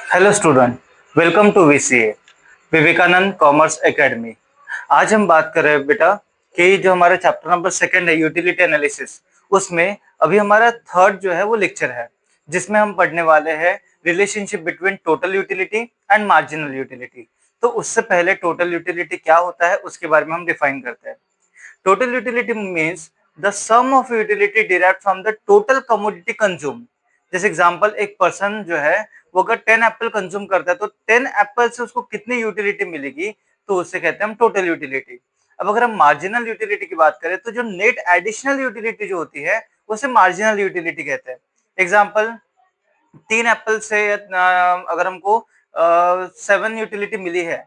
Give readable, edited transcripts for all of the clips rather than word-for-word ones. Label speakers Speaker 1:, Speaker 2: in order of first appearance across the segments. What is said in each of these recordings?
Speaker 1: Hello student, welcome to VCA Vivekananda commerce academy. आज हम बात कर रहे हैं बेटा कि जो हमारा चैप्टर नंबर सेकंड है यूटिलिटी एनालिसिस, उसमें अभी हमारा थर्ड जो है वो लेक्चर है, जिसमें हम पढ़ने वाले हैं relationship between total utility and marginal utility. तो उससे पहले टोटल यूटिलिटी क्या होता है उसके बारे में हम डिफाइन करते हैं। Total utility means the sum of utility derived from the total commodity consume. जैसे एग्जांपल, एक पर्सन जो है वो अगर 10 एप्पल कंज्यूम करता है तो 10 एप्पल से उसको कितनी यूटिलिटी मिलेगी, तो उससे कहते हैं हम टोटल यूटिलिटी। अब अगर हम मार्जिनल यूटिलिटी की बात करें तो जो नेट एडिशनल यूटिलिटी जो होती है उसे मार्जिनल यूटिलिटी कहते हैं। एग्जांपल, 3 एप्पल से अगर हमको 7 यूटिलिटी मिली है,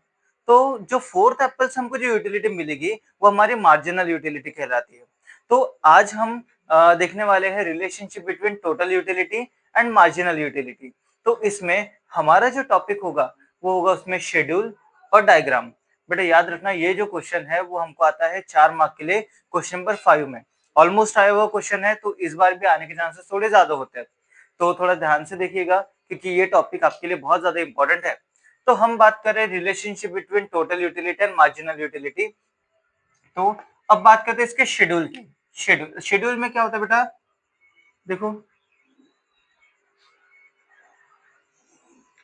Speaker 1: तो जो फोर्थ एप्पल से हमको जो यूटिलिटी मिलेगी वो हमारी मार्जिनल यूटिलिटी कहलाती है। तो आज हम देखने वाले हैं relationship between total utility and marginal utility. तो इसमें हमारा जो टॉपिक होगा वो होगा उसमें शेड्यूल और डायग्राम। बेटा याद रखना, ये जो क्वेश्चन है वो हमको आता है 4 मार्क के लिए, क्वेश्चन नंबर 5 में ऑलमोस्ट आया हुआ क्वेश्चन है, तो इस बार भी आने के चांसेस थोड़े ज्यादा होते हैं। तो थोड़ा ध्यान से देखिएगा क्योंकि ये टॉपिक आपके लिए बहुत ज्यादा इंपॉर्टेंट है। तो हम बात कर रहे हैं relationship between total utility and marginal utility. तो अब बात करते हैं इसके शेड्यूल की। शेड्यूल में क्या होता है बेटा, देखो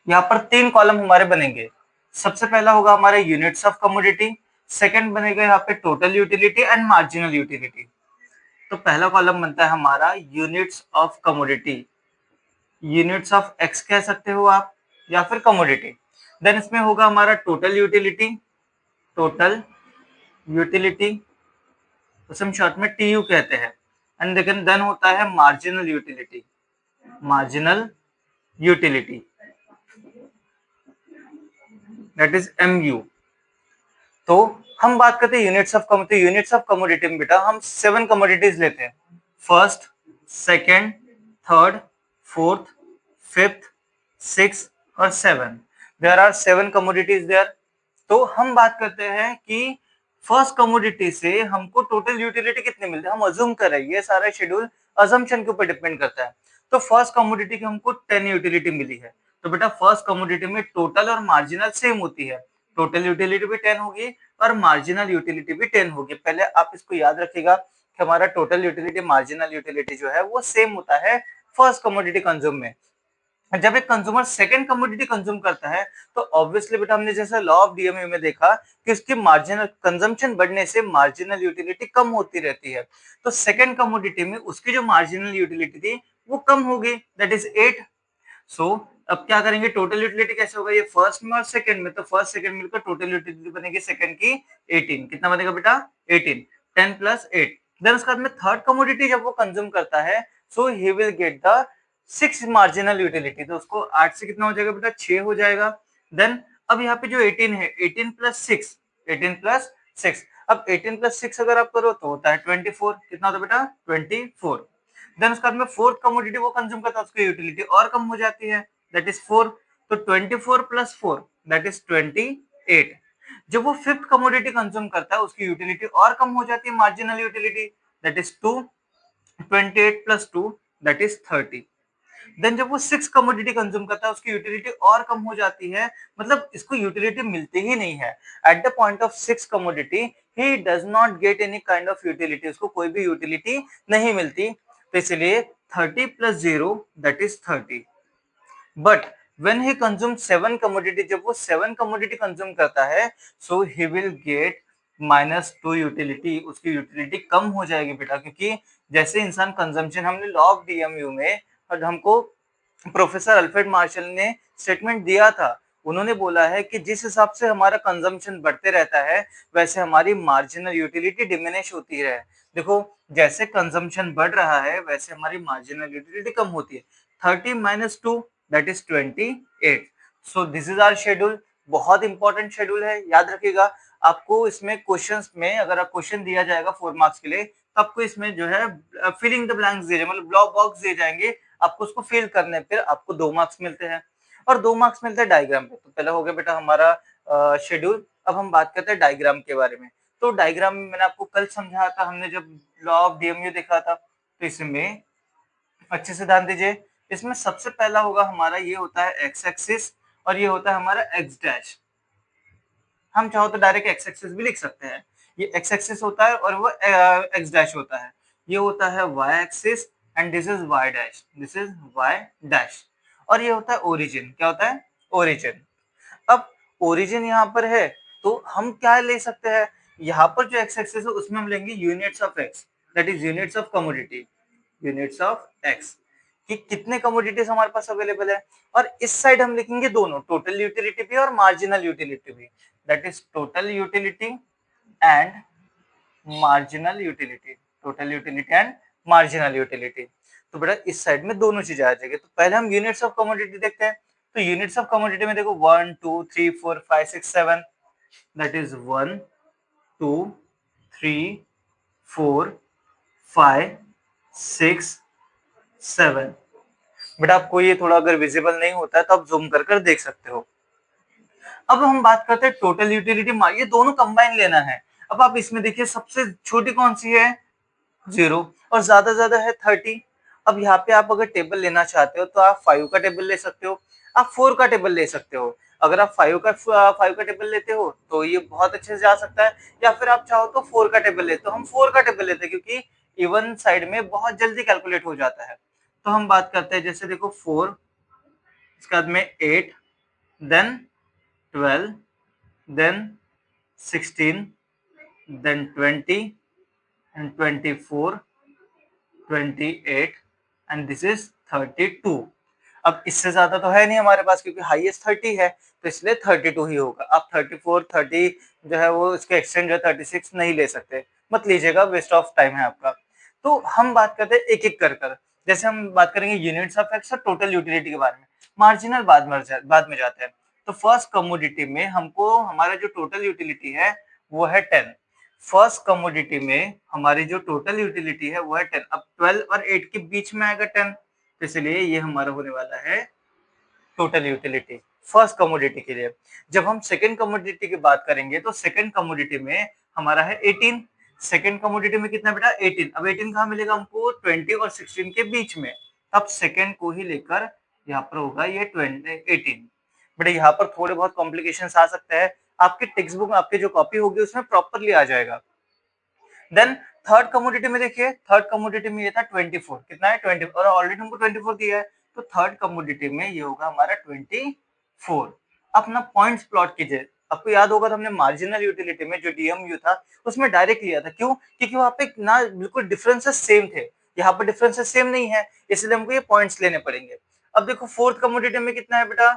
Speaker 1: यहाँ पर 3 कॉलम हमारे बनेंगे। सबसे पहला होगा हमारे यूनिट्स ऑफ कमोडिटी, सेकंड बनेगा यहाँ पे total utility and marginal utility. तो पहला कॉलम बनता है हमारा units of commodity, units of x कह सकते हो आप या फिर कमोडिटी। देन इसमें होगा हमारा टोटल यूटिलिटी, टोटल यूटिलिटी उसे हम शॉर्ट में टीयू कहते हैं। एंड देन होता है marginal utility, marginal utility that is MU. तो हम बात करते हैं units of commodity. Units of commodity में बेटा हम 7 कमोडिटीज लेते हैं, first, second, third, fourth, fifth, six और 7। There are 7 commodities there. तो हम बात करते हैं कि फर्स्ट कमोडिटी से हमको टोटल यूटिलिटी कितनी मिलती है। हम अज्यूम कर रहे हैं, ये सारा शेड्यूल अजम्पशन के ऊपर डिपेंड करता है। तो फर्स्ट कमोडिटी की हमको 10 यूटिलिटी मिली है, तो बेटा फर्स्ट कमोडिटी में टोटल और मार्जिनल सेम होती है। टोटल यूटिलिटी भी 10 होगी और मार्जिनल यूटिलिटी भी 10 होगी। पहले आप इसको याद रखिएगा कि हमारा टोटल यूटिलिटी मार्जिनल यूटिलिटी जो है वो सेम होता है फर्स्ट कमोडिटी कंज्यूम में। जब एक कंज्यूमर सेकंड कमोडिटी कंज्यूम करता है तो ऑब्वियसली बेटा हमने जैसे लॉ ऑफ डीएमयू में देखा कि उसकी मार्जिनल कंजम्पशन बढ़ने से मार्जिनल यूटिलिटी कम होती रहती है। तो सेकंड कमोडिटी में उसकी जो मार्जिनल यूटिलिटी थी वो कम होगी, दैट इज 8। सो अब क्या करेंगे, टोटल यूटिलिटी कैसे होगा, ये फर्स्ट में और सेकंड में, तो फर्स्ट सेकंड मिलकर टोटल यूटिलिटी बनेगी सेकंड की 18। कितना बनेगा बेटा, 18, 10 प्लस 8। देन उसके बाद में थर्ड कमोडिटी जब वो कंज्यूम करता है so he will get the 6 marginal utility. तो उसको 8 से कितना हो जाएगा बेटा, 6 हो जाएगा। देन अब यहाँ पे जो 18 है, 18 प्लस 6, 18 प्लस 6, अब 18 प्लस 6 अगर आप करो तो होता है 24। कितना होता है बेटा, 24। देन उसके बाद में फोर्थ कमोडिटी वो कंज्यूम करता है, उसकी यूटिलिटी और कम हो जाती है, दैट इज 4। तो 24 प्लस 4 दैट इज 28। जब वो फिफ्थ कमोडिटी कंज्यूम करता है उसकी यूटिलिटी और कम हो जाती है, marginal utility, that is 2। 28 plus 2 that is 30। Then जब वो सिक्स कमोडिटी कंज्यूम करता है उसकी यूटिलिटी और कम हो जाती है, मतलब इसको यूटिलिटी मिलती ही नहीं है। At the point of six commodity he does not get any kind of utility, उसको कोई भी यूटिलिटी नहीं मिलती। तो इसलिए 30 plus 0 that is 30। But when he consumes 7 commodity, जब वो 7 commodity कंज्यूम करता है so he will get -2 utility, उसकी यूटिलिटी कम हो जाएगी बेटा, क्योंकि जैसे इंसान कंजम्पशन, हमने लॉ ऑफ डीएमयू में और हमको प्रोफेसर अल्फ्रेड मार्शल ने स्टेटमेंट दिया था। उन्होंने बोला है कि जिस हिसाब से हमारा कंजम्पशन बढ़ते रहता है वैसे हमारी मार्जिनल यूटिलिटी डिमिनिश होती है। देखो जैसे कंजम्पशन बढ़ रहा है वैसे हमारी मार्जिनल यूटिलिटी कम होती है। 30 minus 2 that is 28। So this is our schedule, बहुत इंपॉर्टेंट शेड्यूल है, याद रखिएगा। आपको इसमें क्वेश्चंस में अगर क्वेश्चन दिया जाएगा 4 मार्क्स के लिए तो आपको इसमें जो है फिलिंग द ब्लैंक्स दिए जाएंगे, मतलब ब्लॉक बॉक्स दिए जाएंगे, आपको उसको फिल करने फिर आपको 2 मार्क्स मिलते हैं और 2 मार्क्स मिलते हैं डायग्राम पे। तो पहला हो गया बेटा हमारा शेड्यूल। अब हम बात करते हैं डायग्राम के बारे में। तो डायग्राम में मैंने आपको कल समझाया था, हमने जब लॉ ऑफ डीएमयू देखा था। तो इसमें अच्छे से ध्यान दीजिए, इसमें सबसे पहला होगा हमारा ये होता है एक्स एक्सिस और ये होता है हमारा एक्स डैश। हम चाहो तो डायरेक्ट एक्स एक्सिस भी लिख सकते हैं, ये एक्स एक्सिस होता है और वो एक्स डैश होता है, ये होता है Y axis and this is Y dash, this is Y dash, और ये होता है ओरिजिन। क्या होता है? ओरिजिन। अब ओरिजिन यहाँ पर है तो हम क्या ले सकते हैं, यहाँ पर जो एक्स एक्सिस है उसमें हम लेंगे units of x, that is units of commodity, units of x, कि कितने कमोडिटीज हमारे पास अवेलेबल है। और इस साइड हम लिखेंगे दोनों, टोटल यूटिलिटी भी और मार्जिनल यूटिलिटी भी, that is total utility and marginal utility, total utility and marginal utility. तो बेटा इस साइड में दोनों चीजें आ जाएगी। तो पहले हम यूनिट्स ऑफ कमोडिटी देखते हैं। तो यूनिट्स ऑफ कमोडिटी में देखो 1 2 3 4 5 6 7, दैट इज 1 2 3 4 5 6 7। बेटा आपको ये थोड़ा अगर विजिबल नहीं होता है तो आप जूम कर देख सकते हो। अब हम बात करते हैं टोटल यूटिलिटी, ये दोनों कंबाइन लेना है। अब आप इसमें देखिए सबसे छोटी कौन सी है? 0, और ज्यादा है 30। अब यहाँ पे आप अगर टेबल लेना चाहते हो तो आप 5 का टेबल ले सकते हो, आप 4 का टेबल ले सकते हो। अगर आप 5 का टेबल लेते हो तो ये बहुत अच्छे से जा सकता है, या फिर आप चाहो तो 4 का टेबल लेते हो। हम 4 का टेबल लेते हैं क्योंकि इवन साइड में बहुत जल्दी कैलकुलेट हो जाता है। तो हम बात करते हैं, जैसे देखो 4, इसके बाद में 8, then 12, then 16, then 20 and 24, 28 and this is 32। अब इससे ज्यादा तो है नहीं हमारे पास क्योंकि हाईएस्ट 30 है, तो इसलिए 32 ही होगा। आप 34 30 जो है वो इसके एक्सटेंड जो 36 नहीं ले सकते, मत लीजिएगा, वेस्ट ऑफ टाइम है आपका। तो हम बात करते हैं एक एक कर। जैसे हम बात करेंगे यूनिट्स ऑफ एक्स और टोटल यूटिलिटी के बारे में, मार्जिनल बाद में जाते हैं। तो फर्स्ट कमोडिटी में हमको हमारा जो टोटल यूटिलिटी है वो है 10। फर्स्ट कमोडिटी में हमारी जो टोटल यूटिलिटी है वो है 10। अब 12 और 8 के बीच में आएगा 10, तो इसलिए ये हमारा होने वाला है टोटल यूटिलिटी फर्स्ट कमोडिटी के लिए। जब हम सेकंड कमोडिटी की बात करेंगे तो सेकंड कमोडिटी में हमारा है 18। सेकंड कमोडिटी में कितना बेटा? 18। अब 18 कहाँ मिलेगा हमको? 20 और 16 के बीच में। अब सेकंड को ही लेकर यहाँ पर होगा ये 18। बेटा यहाँ पर थोड़े बहुत कॉम्प्लिकेशन आ सकते हैं, आपकी टेक्स्ट बुक में आपकी जो कॉपी होगी उसमें प्रॉपरली आ जाएगा। देन थर्ड कमोडिटी में देखिए, थर्ड कमोडिटी में ये था 24। कितना है? 20, और ऑलरेडी हमको 24 दिया है, तो थर्ड कमोडिटी में ये होगा हमारा 24। अपना पॉइंट्स प्लॉट कीजिए। आपको याद होगा तो हमने मार्जिनल यूटिलिटी में जो डीएमयू था उसमें डायरेक्ट लिया था। क्यों? क्योंकि वहां पे ना बिल्कुल डिफरेंसेस सेम थे, यहाँ पर डिफरेंसेस सेम नहीं है, इसलिए हमको ये पॉइंट्स लेने पड़ेंगे। अब देखो फोर्थ कमोडिटी में कितना है बेटा?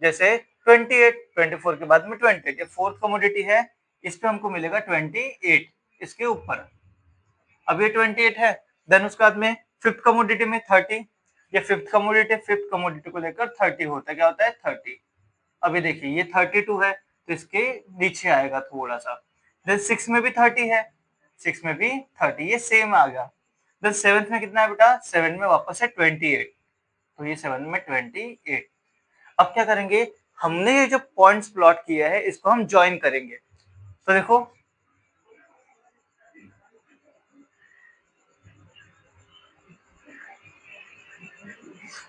Speaker 1: जैसे 28, 24 के बाद में 28, ये फोर्थ कमोडिटी है, इस पे हमको मिलेगा 28 इसके ऊपर। अब ये 28 है, देन उसके बाद में फिफ्थ कमोडिटी में 30, ये फिफ्थ कमोडिटी को लेकर 30 होता है। क्या होता है? 30। अभी देखिए ये 32 है तो इसके नीचे आएगा थोड़ा सा। देन 6 में भी 30 है, 6 में भी 30, ये सेम आ गया। देन 7th में कितना है बेटा? 7 में वापस है 28, तो ये 7 में 28। अब क्या करेंगे, हमने ये जो पॉइंट्स प्लॉट किया है इसको हम ज्वाइन करेंगे। तो देखो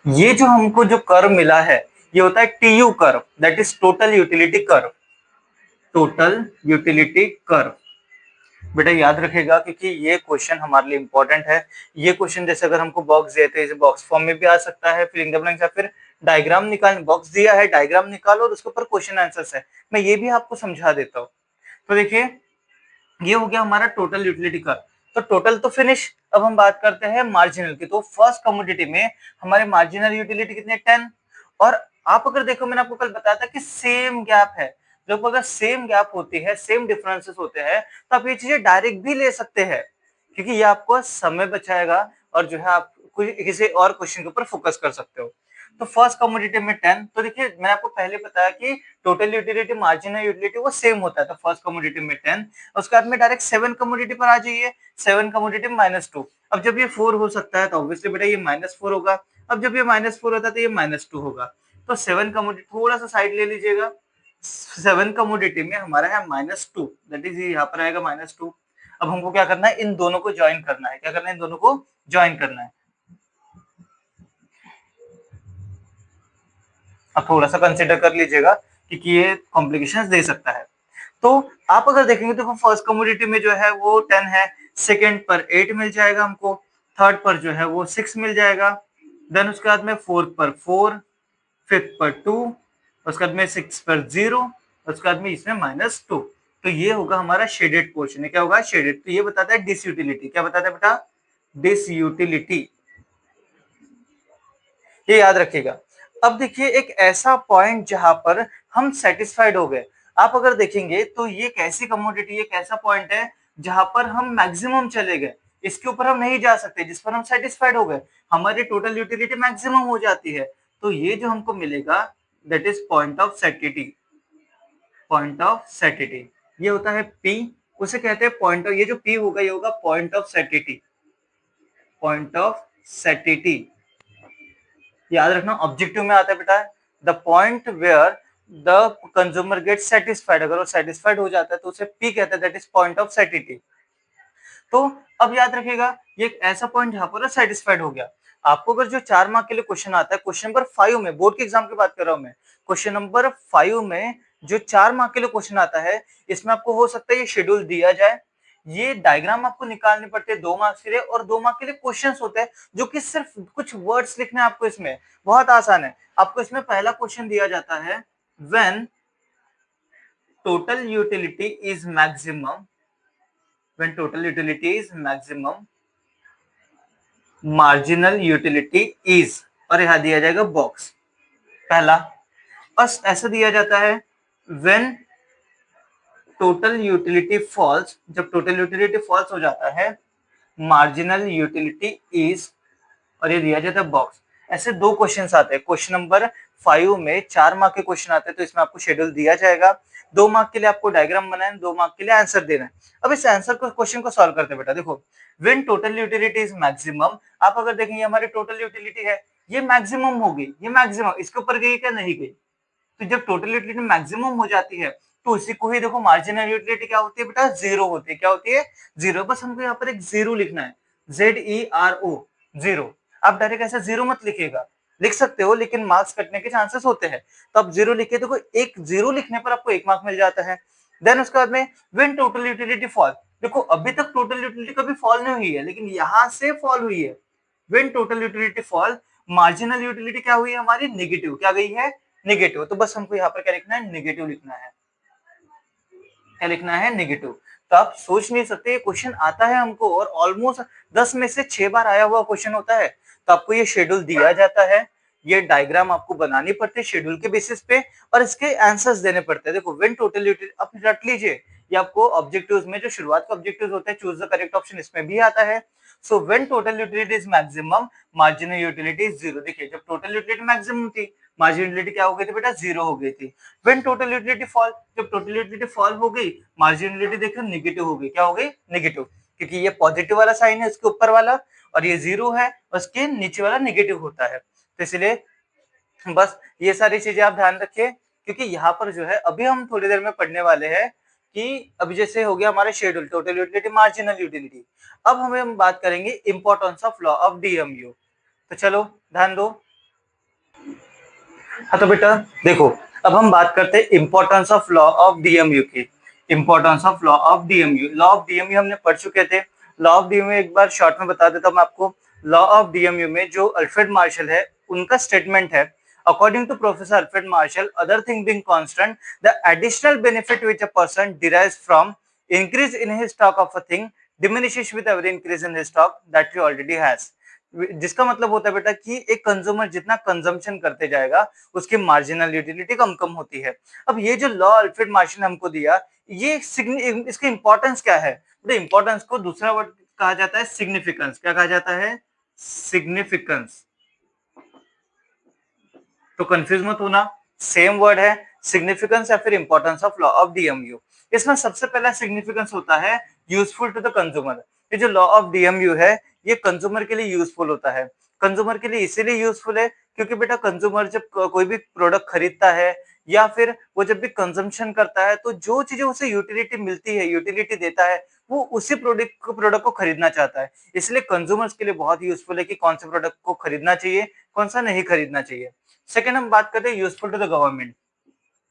Speaker 1: ये जो हमको जो कर्व मिला है ये होता है TU curve, that is total utility curve, total utility curve. बेटा याद रखेगा क्योंकि ये क्वेश्चन हमारे लिए इंपॉर्टेंट है। ये क्वेश्चन जैसे अगर हमको बॉक्स दिए थे, बॉक्स फॉर्म में भी आ सकता है, फिर इन द ब्लैंक्स, या फिर डायग्राम निकाल, बॉक्स दिया है डायग्राम निकालो और उसके ऊपर क्वेश्चन आंसर्स है, मैं ये भी आपको समझा देता हूँ। तो देखिए ये हो गया हमारा टोटल यूटिलिटी का। तो टोटल तो फिनिश। अब हम बात करते हैं मार्जिनल की। तो फर्स्ट कमोडिटी में हमारे मार्जिनल यूटिलिटी कितने? 10। और आप अगर देखो, मैंने आपको कल बताया था कि सेम गैप है, जब अगर सेम गैप होती है, सेम डिफरेंसेस होते हैं, तो आप ये चीजें डायरेक्ट भी ले सकते हैं क्योंकि ये आपको समय बचाएगा और जो है आप किसी और क्वेश्चन के ऊपर फोकस कर सकते हो। तो फर्स्ट कमोडिटी में 10। तो देखिए मैंने आपको पहले बताया कि टोटल यूटिलिटी मार्जिनल यूटिलिटी वो सेम होता है। तो फर्स्ट कमोडिटी में 10, उसके बाद में डायरेक्ट 7 कमोडिटी पर आ जाइए। 7 कमोडिटी में -2। अब जब ये 4 हो सकता है तो ऑब्वियसली बेटा ये -4 होगा। अब जब ये -4 होता है तो ये -2 होगा। तो 7 कमोडिटी थोड़ा सा साइड ले लीजिएगा। 7 कमोडिटी में हमारा है -2, दैट इज यहाँ पर आएगा -2। अब हमको क्या करना है? इन दोनों को ज्वाइन करना है। क्या करना है? इन दोनों को ज्वाइन करना है। अब थोड़ा सा कंसिडर कर लीजिएगा क्योंकि ये कॉम्प्लिकेशंस दे सकता है। तो आप अगर देखेंगे तो फर्स्ट कमोडिटी में जो है वो 10 है, सेकंड पर 8 मिल जाएगा हमको, थर्ड पर जो है वो 6 मिल जाएगा, देन उसके बाद में फोर्थ पर 4, फिफ्थ पर 2, उसके बाद में 6 पर 0, उसके बाद में इसमें -2। तो ये होगा हमारा शेडेड पोर्शन। क्या होगा? शेडेड। तो ये बताता है डिसयूटिलिटी। क्या बताता है बेटा? डिसयूटिलिटी। ये याद रखिएगा। अब देखिए एक ऐसा पॉइंट जहां पर हम सेटिस्फाइड हो गए। आप अगर देखेंगे तो ये कैसी कमोडिटी, एक ऐसा पॉइंट है जहां पर हम मैक्सिमम चले गए, इसके ऊपर हम नहीं जा सकते, जिस पर हम सेटिस्फाइड हो गए, हमारी टोटल यूटिलिटी मैक्सिमम हो जाती है। तो ये जो हमको मिलेगा that is point of satiety. Point of satiety ये होता है पी, उसे कहते हैं पॉइंट ऑफ, ये जो पी होगा ये होगा point of satiety. Point of satiety याद रखना, ऑब्जेक्टिव में आता है बेटा the point where the consumer get satisfied. अगर वो सेटिस्फाइड हो जाता है तो उसे पी कहते हैं, दैट इज पॉइंट ऑफ सेटिटी। तो अब याद रखिएगा ये एक ऐसा पॉइंट जहां पर सेटिस्फाइड हो गया। आपको अगर जो 4 मार्क के लिए क्वेश्चन आता है, क्वेश्चन नंबर 5 में, बोर्ड के एग्जाम की बात कर रहा हूं मैं, क्वेश्चन नंबर 5 में जो 4 मार्क के लिए क्वेश्चन आता है, इसमें आपको हो सकता है ये शेड्यूल दिया जाए, ये डायग्राम आपको निकालने पड़ते हैं 2 मार्क्स के लिए, और 2 मार्क के लिए क्वेश्चंस होते हैं जो कि सिर्फ कुछ वर्ड्स लिखने हैं आपको। इसमें बहुत आसान है। आपको इसमें पहला क्वेश्चन दिया जाता है when total utility is maximum, when total utility is maximum marginal utility is, और यहां दिया जाएगा बॉक्स पहला। बस ऐसा दिया जाता है व्हेन टोटल यूटिलिटी फॉल्स, जब टोटल यूटिलिटी फॉल्स हो जाता है, मार्जिनल यूटिलिटी इज, और ये दिया जाता है बॉक्स। ऐसे 2 क्वेश्चन आते हैं। क्वेश्चन नंबर 5 में 4 मार्क के क्वेश्चन आते हैं, तो इसमें आपको शेड्यूल दिया जाएगा, 2 मार्क के लिए आपको डायग्राम बनाना है, 2 मार्क के लिए आंसर देना है। अब इस आंसर को, क्वेश्चन को सॉल्व करते हैं बेटा। देखो when total utility is maximum, आप अगर देखेंगे हमारी टोटल यूटिलिटी है, ये मैक्सिमम हो गई, ये मैक्सिमम, इसके ऊपर गई क्या? नहीं गई। तो जब टोटल यूटिलिटी मैक्सिमम हो जाती है तो इसी को ही देखो मार्जिनल यूटिलिटी क्या होती है बेटा? जीरो होती है। क्या होती है? जीरो। बस हमको यहाँ पर एक जीरो लिखना है, ZERO, जीरो। आप डायरेक्ट ऐसा जीरो मत लिखिएगा, लिख सकते हो लेकिन मार्क्स कटने के चांसेस होते हैं, तो आप जीरो लिखिए। देखो एक जीरो लिखने पर आपको 1 मार्क मिल जाता है। देन उसके बाद में व्हेन टोटल यूटिलिटी फॉल, देखो अभी तक टोटल यूटिलिटी कभी फॉल नहीं हुई है, लेकिन यहां से फॉल हुई है। When total utility fall, marginal utility क्या हुई है हमारी? नेगेटिव। क्या गई है? नेगेटिव। तो बस हमको यहाँ पर क्या लिखना है? नेगेटिव लिखना है। क्या लिखना है? नेगेटिव। तो आप सोच नहीं सकते, क्वेश्चन आता है हमको और ऑलमोस्ट 10 में से 6 बार आया हुआ क्वेश्चन होता है। तो आपको ये शेड्यूल दिया जाता है, ये डायग्राम आपको बनानी पड़ती है शेड्यूल के बेसिस पे, और इसके आंसर्स देने पड़ते हैं। देखो व्हेन टोटल यूटिलिटी, आप रट लीजिए, ये आपको ऑब्जेक्टिव्स में जो शुरुआत के ऑब्जेक्टिव्स होते हैं, चूज द करेक्ट ऑप्शन, इसमें भी आता है। So when total utility is maximum, marginal utility is zero. देखिए जब टोटल यूटिलिटी मैक्सिमम थी, मार्जिनल यूटिलिटी क्या हो गई थी बेटा? जीरो हो गई थी। व्हेन टोटल यूटिलिटी फॉल, जब टोटल यूटिलिटी फॉल हो गई, मार्जिनल यूटिलिटी देखो नेगेटिव हो गई। क्या हो गई? नेगेटिव, क्योंकि ये पॉजिटिव वाला साइन है इसके ऊपर वाला, और ये जीरो है, उसके नीचे वाला नेगेटिव होता है। तो इसलिए बस ये सारी चीजें आप ध्यान रखिए, क्योंकि यहाँ पर जो है अभी हम थोड़ी देर में पढ़ने वाले हैं कि अभी जैसे हो गया हमारा schedule, total utility, marginal utility. अब हम बात करेंगे importance of law of DMU. तो चलो ध्यान दो। हाँ तो बेटा देखो, अब हम बात करते हैं importance of law of DMU की। Importance of law of DMU, law of DMU हमने पढ़ चुके थे। लॉ ऑफ डीएमयू एक बार शॉर्ट में बता देता हूँ मैं आपको। लॉ ऑफ डीएमयू में जो अल्फ्रेड मार्शल है, उनका स्टेटमेंट है, according to professor Alfred Marshall, other thing being constant, the additional benefit which a person derives from increase in his stock of a thing diminishes with every increase in his stock that he already has। जिसका मतलब होता है बेटा कि एक consumer जितना consumption करते जाएगा, उसकी मार्जिनल यूटिलिटी कम कम होती है। अब ये जो लॉ अल्फ्रेड मार्शल ने हमको दिया, ये इसकी इंपॉर्टेंस क्या है? तो इंपॉर्टेंस को दूसरा वर्ड कहा जाता है सिग्निफिकेंस। क्या कहा जाता है? सिग्निफिकेंस। तो कंफ्यूज मत होना, सेम वर्ड है, सिग्निफिकेंस या फिर importance of law of DMU. इसमें सबसे पहला सिग्निफिकेंस होता है यूजफुल टू द कंज्यूमर। ये जो लॉ ऑफ डीएमयू है, ये कंज्यूमर के लिए यूजफुल होता है। कंज्यूमर के लिए इसीलिए यूजफुल है क्योंकि बेटा कंज्यूमर जब कोई भी प्रोडक्ट खरीदता है या फिर वो जब भी कंजम्पशन करता है, तो जो चीजें उसे यूटिलिटी मिलती है, यूटिलिटी देता है, वो उसी प्रोडक्ट को खरीदना चाहता है। इसलिए कंज्यूमर्स के लिए बहुत यूजफुल है कि कौन से प्रोडक्ट को खरीदना चाहिए, कौन सा नहीं खरीदना चाहिए। सेकंड हम बात करते हैं यूजफुल टू द गवर्नमेंट।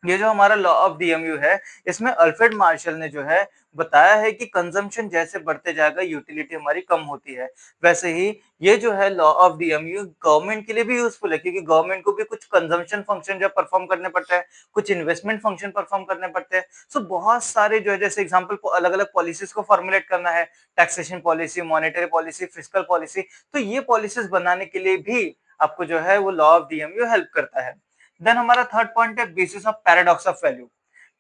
Speaker 1: ये जो हमारा लॉ ऑफ डीएमयू है, इसमें अल्फ्रेड मार्शल ने जो है बताया है कि कंजम्पशन जैसे बढ़ते जाएगा यूटिलिटी हमारी कम होती है। वैसे ही ये जो है लॉ ऑफ डीएमयू गवर्नमेंट के लिए भी यूजफुल है, क्योंकि गवर्नमेंट को भी कुछ कंजम्पशन फंक्शन जो परफॉर्म करने पड़ते हैं, कुछ इन्वेस्टमेंट फंक्शन परफॉर्म करने पड़ते हैं। सो बहुत सारे जो है, जैसे एग्जांपल अलग अलग पॉलिसीज को फॉर्मुलेट करना है, taxation policy, monetary policy, fiscal policy, तो ये पॉलिसीज बनाने के लिए भी आपको जो है वो लॉ ऑफ डीएमयू हेल्प करता है। देन हमारा थर्ड पॉइंट है basis of paradox of value.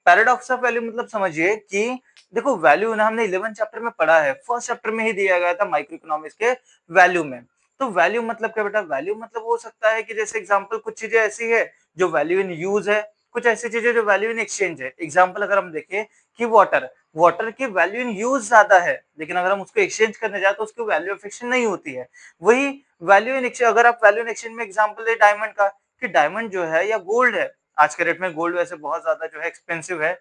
Speaker 1: Paradox of value मतलब समझिए कि देखो वैल्यू ना हमने 11 चैप्टर में पढ़ा है, फर्स्ट चैप्टर में ही दिया गया था माइक्रो इकोनॉमिक्स के वैल्यू में। तो वैल्यू मतलब क्या बेटा? वैल्यू मतलब हो सकता है कि जैसे एग्जांपल कुछ चीजें ऐसी है जो वैल्यू इन यूज है, कुछ ऐसी चीजें जो वैल्यू इन एक्सचेंज है। एग्जांपल अगर हम देखें कि वाटर, वाटर की वैल्यू इन यूज ज्यादा है, लेकिन अगर हम उसको एक्सचेंज करने जाए तो उसकी वैल्यू ऑफ एक्सचेंज नहीं होती है। वही वैल्यू इन एक्सचेंज, अगर आप वैल्यू इन एक्सचेंज में एग्जांपल ले डायमंड का, कि डायमंड जो है या गोल्ड है, आज के रेट में गोल्ड वैसे बहुत ज्यादा जो है एक्सपेंसिव है,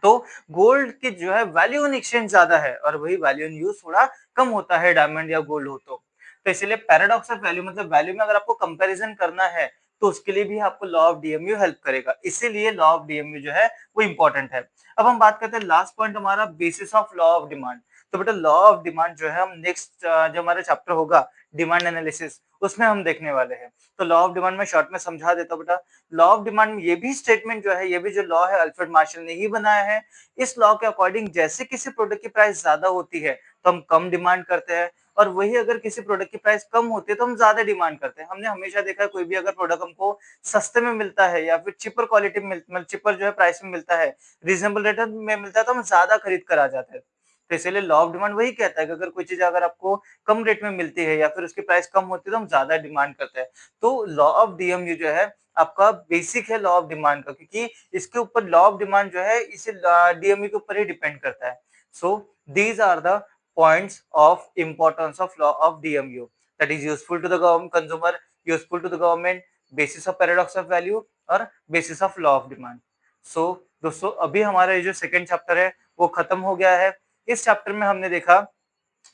Speaker 1: तो गोल्ड की जो है वैल्यू इन एक्सचेंज ज्यादा है और वही वैल्यू इन यूज थोड़ा कम होता है डायमंड या गोल्ड हो तो इसलिए पैराडॉक्स ऑफ वैल्यू मतलब वैल्यू में अगर आपको कंपैरिजन करना है तो उसके लिए भी आपको लॉ ऑफ डीएमयू हेल्प करेगा, इसीलिए लॉ ऑफ डीएमयू जो है वो इंपॉर्टेंट है। अब हम बात करते हैं लास्ट पॉइंट हमारा basis of law of demand. तो बेटा लॉ ऑफ डिमांड जो है हम नेक्स्ट जो हमारा चैप्टर होगा डिमांड एनालिसिस, उसमें हम देखने वाले हैं। तो लॉ ऑफ डिमांड में शॉर्ट में समझा देता हूं बेटा। लॉ ऑफ डिमांड में ये भी स्टेटमेंट जो है, ये भी जो लॉ है अल्फ्रेड मार्शल ने ही बनाया है। इस लॉ के अकॉर्डिंग जैसे किसी प्रोडक्ट की प्राइस ज्यादा होती है तो हम कम डिमांड करते हैं, और वही अगर किसी प्रोडक्ट की प्राइस कम होती है तो हम ज्यादा डिमांड करते हैं। हमने हमेशा देखा है कोई भी अगर प्रोडक्ट हमको सस्ते में मिलता है या फिर चिपर क्वालिटी में मतलब चिपर जो है प्राइस में मिलता है, रीजनेबल रेट में मिलता है, तो हम ज्यादा खरीद कर आ जाते हैं। तो इसलिए लॉ ऑफ डिमांड वही कहता है कि अगर कोई चीज अगर आपको कम रेट में मिलती है या फिर उसकी प्राइस कम होती है तो हम ज्यादा डिमांड करते हैं। तो लॉ ऑफ डीएमयू जो है आपका बेसिक है लॉ ऑफ डिमांड का, क्योंकि इसके ऊपर लॉ ऑफ डिमांड जो है इसे डीएमयू के ऊपर ही डिपेंड करता है। So these are the points of importance of law of DMU, that is useful to the government consumer, useful to the government, basis of paradox of value और basis of law of demand। so दोस्तों अभी हमारा ये जो second chapter है वो खत्म हो गया है। इस चैप्टर में हमने देखा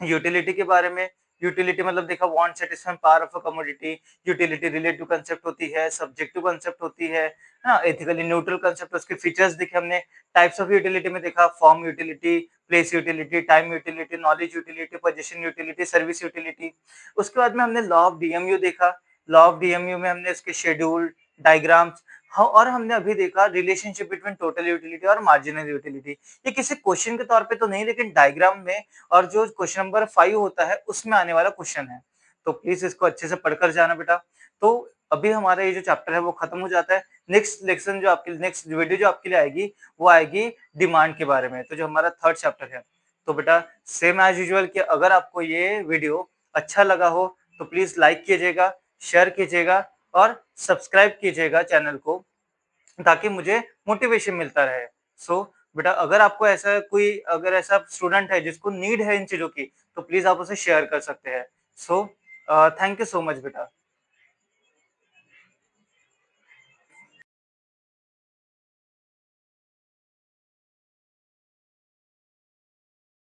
Speaker 1: यूटिलिटी के बारे में। यूटिलिटी मतलब देखा want satisfying power of a commodity. Utility relative concept होती है, सब्जेक्टिव कंसेप्ट होती है ना, एथिकली न्यूट्रल कंसेप्ट, उसके फीचर्स देखे हमने। टाइप्स ऑफ यूटिलिटी में देखा form utility, place utility, time utility, knowledge utility, position utility, service utility. उसके बाद में हमने लॉ ऑफ डीएमयू देखा। लॉ ऑफ डीएमयू में हमने इसके शेड्यूल, डायग्राम्स, हाँ, और हमने अभी देखा रिलेशनशिप बिटवीन टोटल यूटिलिटी और मार्जिनल यूटिलिटी। ये किसी क्वेश्चन के तौर पे तो नहीं, लेकिन डायग्राम में और जो क्वेश्चन नंबर 5 होता है उसमें आने वाला क्वेश्चन है। तो प्लीज इसको अच्छे से पढ़कर जाना बेटा। तो अभी हमारा ये जो चैप्टर है वो खत्म हो जाता है। नेक्स्ट लेक्शन जो आपके नेक्स्ट वीडियो जो आपके लिए आएगी वो आएगी डिमांड के बारे में, तो जो हमारा थर्ड चैप्टर है। तो बेटा सेम एज यूजुअल कि अगर आपको ये वीडियो अच्छा लगा हो तो प्लीज लाइक कीजिएगा, शेयर कीजिएगा और सब्सक्राइब कीजिएगा चैनल को, ताकि मुझे मोटिवेशन मिलता रहे। सो बेटा अगर आपको ऐसा कोई अगर ऐसा स्टूडेंट है जिसको नीड है इन चीजों की, तो प्लीज आप उसे शेयर कर सकते हैं। So thank you so much बेटा।